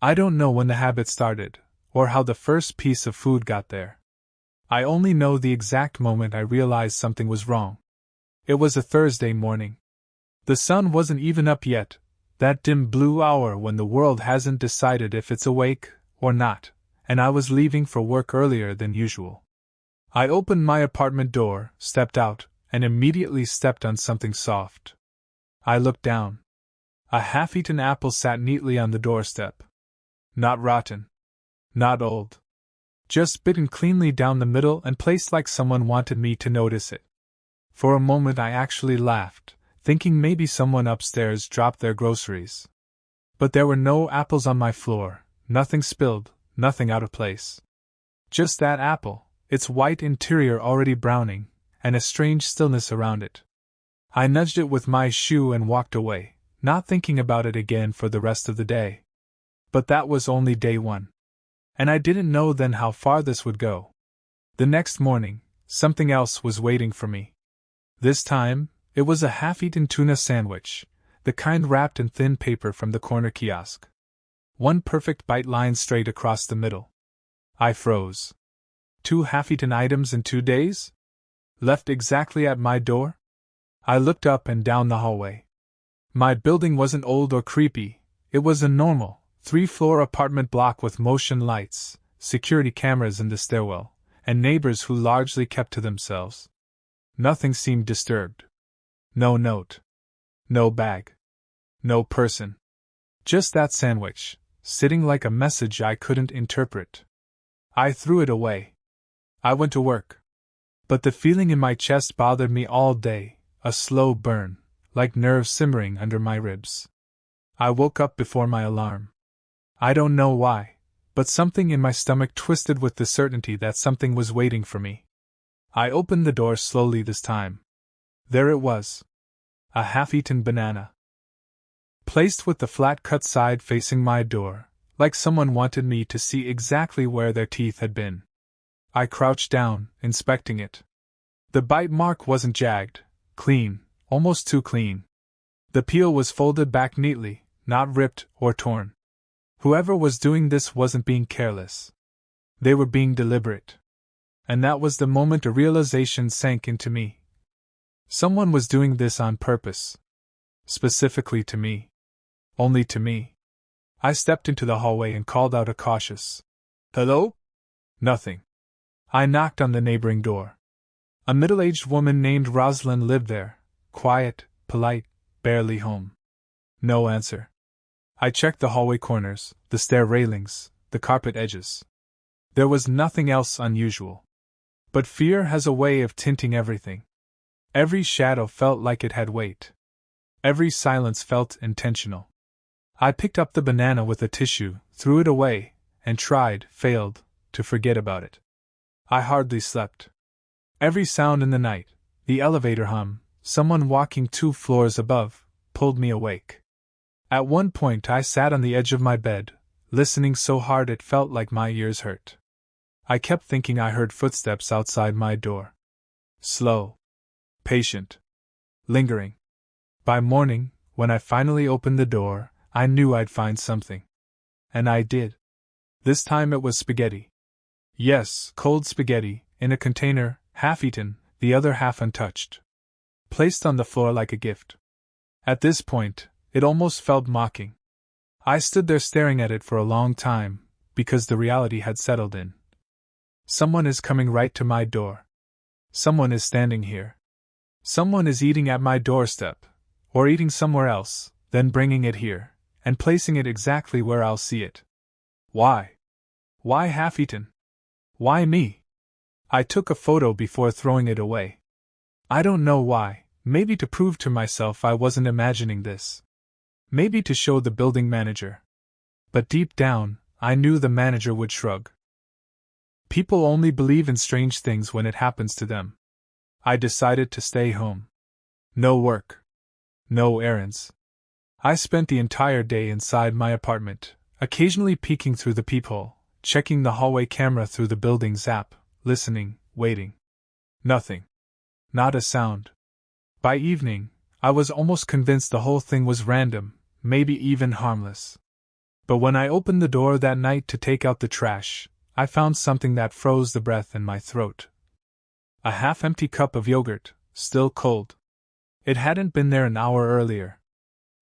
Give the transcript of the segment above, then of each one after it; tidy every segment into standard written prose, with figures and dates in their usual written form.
I don't know when the habit started, or how the first piece of food got there. I only know the exact moment I realized something was wrong. It was a Thursday morning. The sun wasn't even up yet, that dim blue hour when the world hasn't decided if it's awake or not, and I was leaving for work earlier than usual. I opened my apartment door, stepped out, and immediately stepped on something soft. I looked down. A half-eaten apple sat neatly on the doorstep. Not rotten. Not old. Just bitten cleanly down the middle and placed like someone wanted me to notice it. For a moment I actually laughed, thinking maybe someone upstairs dropped their groceries. But there were no apples on my floor, nothing spilled, nothing out of place. Just that apple, its white interior already browning, and a strange stillness around it. I nudged it with my shoe and walked away, not thinking about it again for the rest of the day. But that was only day one. And I didn't know then how far this would go. The next morning, something else was waiting for me. This time, it was a half-eaten tuna sandwich, the kind wrapped in thin paper from the corner kiosk. One perfect bite lined straight across the middle. I froze. 2 half-eaten items in 2 days? Left exactly at my door? I looked up and down the hallway. My building wasn't old or creepy, it was a normal, 3-floor apartment block with motion lights, security cameras in the stairwell, and neighbors who largely kept to themselves. Nothing seemed disturbed. No note. No bag. No person. Just that sandwich, sitting like a message I couldn't interpret. I threw it away. I went to work. But the feeling in my chest bothered me all day, a slow burn, like nerves simmering under my ribs. I woke up before my alarm. I don't know why, but something in my stomach twisted with the certainty that something was waiting for me. I opened the door slowly this time. There it was. A half-eaten banana. Placed with the flat-cut side facing my door, like someone wanted me to see exactly where their teeth had been. I crouched down, inspecting it. The bite mark wasn't jagged, clean, almost too clean. The peel was folded back neatly, not ripped or torn. Whoever was doing this wasn't being careless. They were being deliberate. And that was the moment a realization sank into me. Someone was doing this on purpose. Specifically to me. Only to me. I stepped into the hallway and called out a cautious, "Hello?" Nothing. I knocked on the neighboring door. A middle-aged woman named Rosalind lived there, quiet, polite, barely home. No answer. I checked the hallway corners, the stair railings, the carpet edges. There was nothing else unusual. But fear has a way of tinting everything. Every shadow felt like it had weight. Every silence felt intentional. I picked up the banana with a tissue, threw it away, and failed, to forget about it. I hardly slept. Every sound in the night, the elevator hum, someone walking 2 floors above, pulled me awake. At one point I sat on the edge of my bed, listening so hard it felt like my ears hurt. I kept thinking I heard footsteps outside my door. Slow. Patient. Lingering. By morning, when I finally opened the door, I knew I'd find something. And I did. This time it was spaghetti. Yes, cold spaghetti, in a container, half-eaten, the other half untouched. Placed on the floor like a gift. At this point, it almost felt mocking. I stood there staring at it for a long time, because the reality had settled in. Someone is coming right to my door. Someone is standing here. Someone is eating at my doorstep, or eating somewhere else, then bringing it here, and placing it exactly where I'll see it. Why? Why half-eaten? Why me? I took a photo before throwing it away. I don't know why, maybe to prove to myself I wasn't imagining this. Maybe to show the building manager. But deep down, I knew the manager would shrug. People only believe in strange things when it happens to them. I decided to stay home. No work. No errands. I spent the entire day inside my apartment, occasionally peeking through the peephole, checking the hallway camera through the building's app, listening, waiting. Nothing. Not a sound. By evening, I was almost convinced the whole thing was random, maybe even harmless. But when I opened the door that night to take out the trash, I found something that froze the breath in my throat. A half-empty cup of yogurt, still cold. It hadn't been there an hour earlier.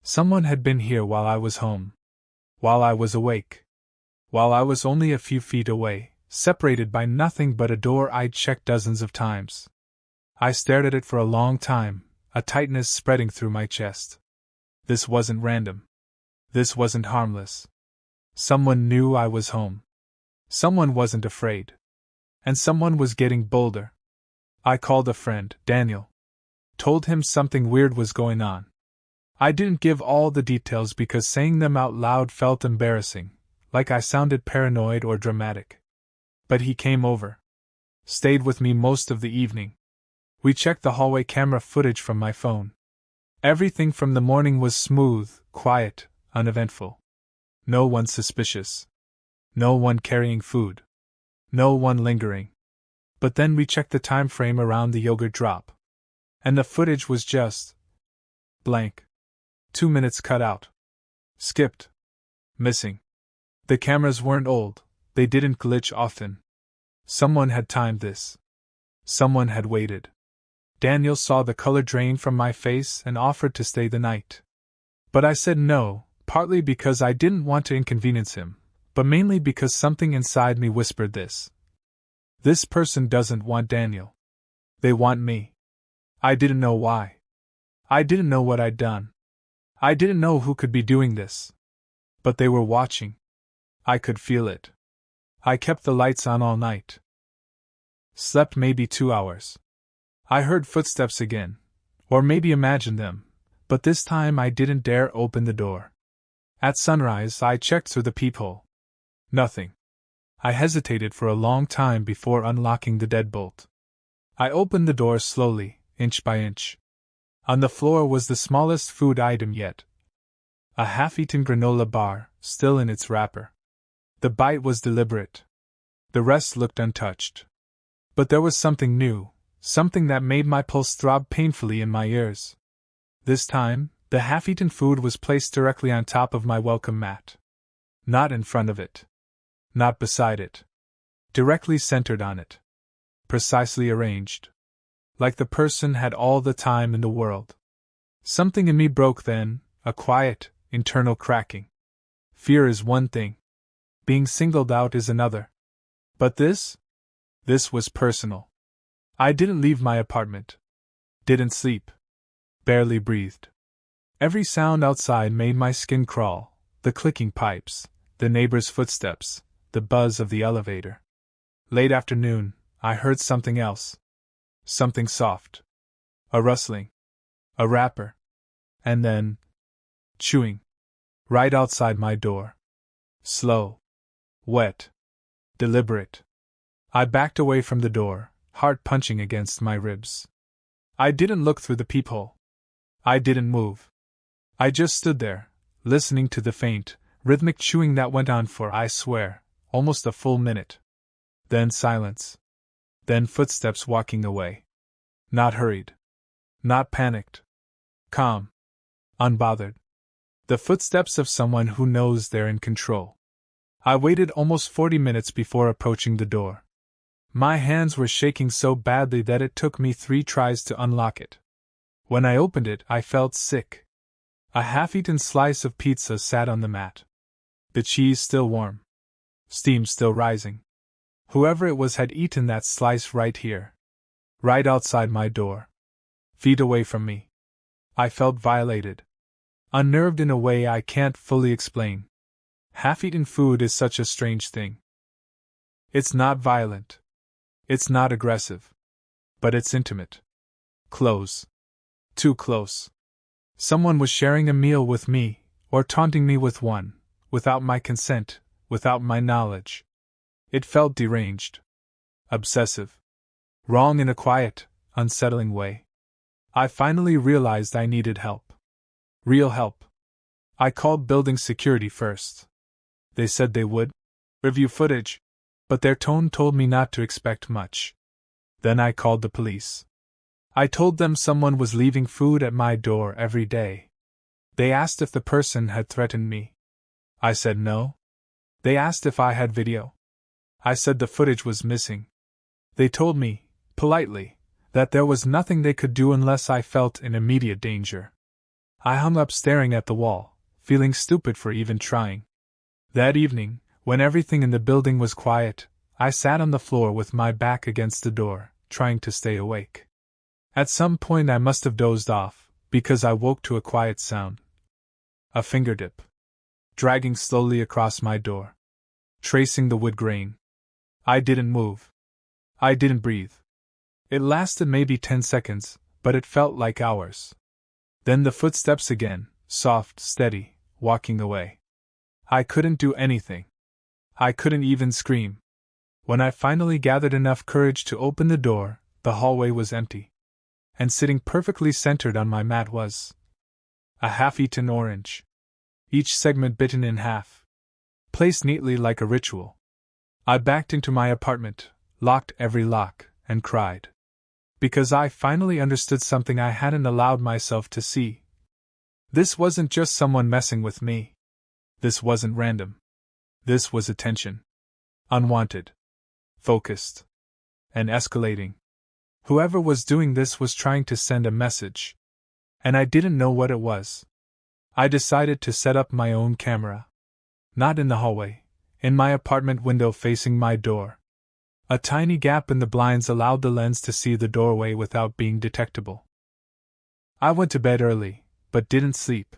Someone had been here while I was home. While I was awake. While I was only a few feet away, separated by nothing but a door I'd checked dozens of times. I stared at it for a long time, a tightness spreading through my chest. This wasn't random. This wasn't harmless. Someone knew I was home. Someone wasn't afraid. And someone was getting bolder. I called a friend, Daniel. Told him something weird was going on. I didn't give all the details because saying them out loud felt embarrassing, like I sounded paranoid or dramatic. But he came over. Stayed with me most of the evening. We checked the hallway camera footage from my phone. Everything from the morning was smooth, quiet, uneventful. No one suspicious. No one carrying food. No one lingering. But then we checked the time frame around the yogurt drop. And the footage was just blank. 2 minutes cut out. Skipped. Missing. The cameras weren't old, they didn't glitch often. Someone had timed this. Someone had waited. Daniel saw the color drain from my face and offered to stay the night. But I said no, partly because I didn't want to inconvenience him, but mainly because something inside me whispered this. This person doesn't want Daniel. They want me. I didn't know why. I didn't know what I'd done. I didn't know who could be doing this. But they were watching. I could feel it. I kept the lights on all night. Slept maybe 2 hours. I heard footsteps again, or maybe imagined them, but this time I didn't dare open the door. At sunrise, I checked through the peephole. Nothing. I hesitated for a long time before unlocking the deadbolt. I opened the door slowly, inch by inch. On the floor was the smallest food item yet. A half-eaten granola bar, still in its wrapper. The bite was deliberate. The rest looked untouched. But there was something new, something that made my pulse throb painfully in my ears. This time, the half-eaten food was placed directly on top of my welcome mat. Not in front of it. Not beside it. Directly centered on it. Precisely arranged. Like the person had all the time in the world. Something in me broke then, a quiet, internal cracking. Fear is one thing. Being singled out is another. But this? This was personal. I didn't leave my apartment. Didn't sleep. Barely breathed. Every sound outside made my skin crawl, the clicking pipes, the neighbor's footsteps, the buzz of the elevator. Late afternoon, I heard something else. Something soft. A rustling. A rapper. And then, chewing. Right outside my door. Slow. Wet. Deliberate. I backed away from the door, heart punching against my ribs. I didn't look through the peephole. I didn't move. I just stood there, listening to the faint, rhythmic chewing that went on for, I swear, almost a full minute. Then silence. Then footsteps walking away. Not hurried. Not panicked. Calm. Unbothered. The footsteps of someone who knows they're in control. I waited almost 40 minutes before approaching the door. My hands were shaking so badly that it took me 3 tries to unlock it. When I opened it, I felt sick. A half-eaten slice of pizza sat on the mat. The cheese still warm. Steam still rising. Whoever it was had eaten that slice right here. Right outside my door. Feet away from me. I felt violated. Unnerved in a way I can't fully explain. Half-eaten food is such a strange thing. It's not violent. It's not aggressive. But it's intimate. Close. Too close. Someone was sharing a meal with me, or taunting me with one, without my consent, without my knowledge. It felt deranged. Obsessive. Wrong in a quiet, unsettling way. I finally realized I needed help. Real help. I called building security first. They said they would review footage, but their tone told me not to expect much. Then I called the police. I told them someone was leaving food at my door every day. They asked if the person had threatened me. I said no. They asked if I had video. I said the footage was missing. They told me, politely, that there was nothing they could do unless I felt in immediate danger. I hung up staring at the wall, feeling stupid for even trying. That evening, when everything in the building was quiet, I sat on the floor with my back against the door, trying to stay awake. At some point I must have dozed off, because I woke to a quiet sound. A fingertip. Dragging slowly across my door. Tracing the wood grain. I didn't move. I didn't breathe. It lasted maybe 10 seconds, but it felt like hours. Then the footsteps again, soft, steady, walking away. I couldn't do anything. I couldn't even scream. When I finally gathered enough courage to open the door, the hallway was empty. And sitting perfectly centered on my mat was a half-eaten orange. Each segment bitten in half. Placed neatly like a ritual. I backed into my apartment, locked every lock, and cried. Because I finally understood something I hadn't allowed myself to see. This wasn't just someone messing with me. This wasn't random. This was attention. Unwanted. Focused. And escalating. Whoever was doing this was trying to send a message. And I didn't know what it was. I decided to set up my own camera. Not in the hallway, in my apartment window facing my door. A tiny gap in the blinds allowed the lens to see the doorway without being detectable. I went to bed early, but didn't sleep.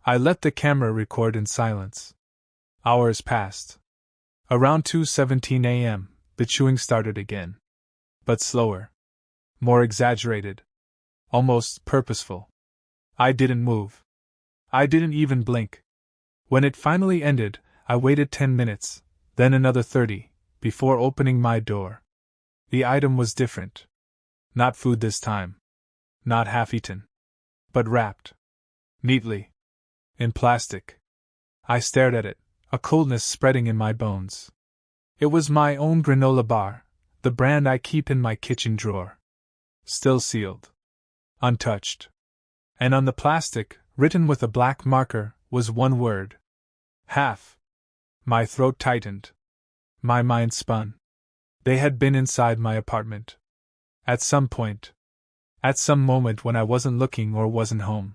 I let the camera record in silence. Hours passed. Around 2:17 a.m., the chewing started again. But slower. More exaggerated. Almost purposeful. I didn't move. I didn't even blink. When it finally ended, I waited 10 minutes, then another 30, before opening my door. The item was different. Not food this time. Not half-eaten. But wrapped. Neatly. In plastic. I stared at it, a coldness spreading in my bones. It was my own granola bar, the brand I keep in my kitchen drawer. Still sealed. Untouched. And on the plastic, written with a black marker, was one word. Half. My throat tightened. My mind spun. They had been inside my apartment. At some point. At some moment when I wasn't looking or wasn't home.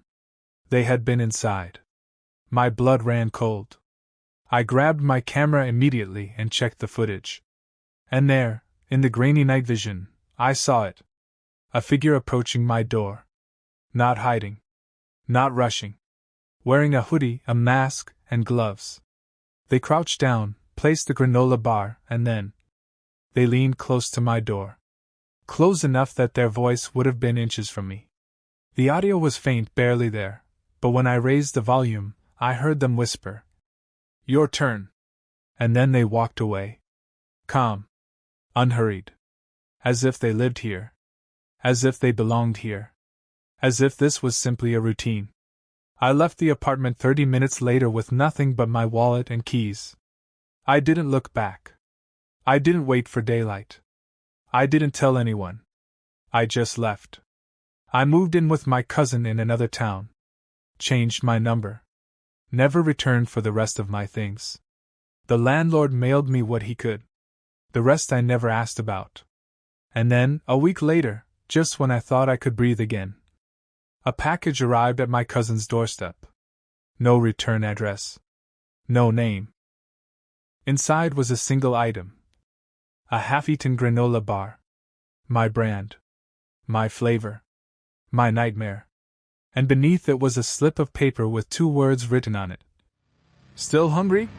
They had been inside. My blood ran cold. I grabbed my camera immediately and checked the footage. And there, in the grainy night vision, I saw it. A figure approaching my door. Not hiding. Not rushing. Wearing a hoodie, a mask, and gloves. They crouched down, placed the granola bar, and then they leaned close to my door. Close enough that their voice would have been inches from me. The audio was faint, barely there, but when I raised the volume, I heard them whisper, "Your turn." And then they walked away. Calm. Unhurried. As if they lived here. As if they belonged here. As if this was simply a routine. I left the apartment 30 minutes later with nothing but my wallet and keys. I didn't look back. I didn't wait for daylight. I didn't tell anyone. I just left. I moved in with my cousin in another town. Changed my number. Never returned for the rest of my things. The landlord mailed me what he could. The rest I never asked about. And then, a week later, just when I thought I could breathe again, a package arrived at my cousin's doorstep. No return address. No name. Inside was a single item. A half-eaten granola bar. My brand. My flavor. My nightmare. And beneath it was a slip of paper with 2 words written on it. Still hungry?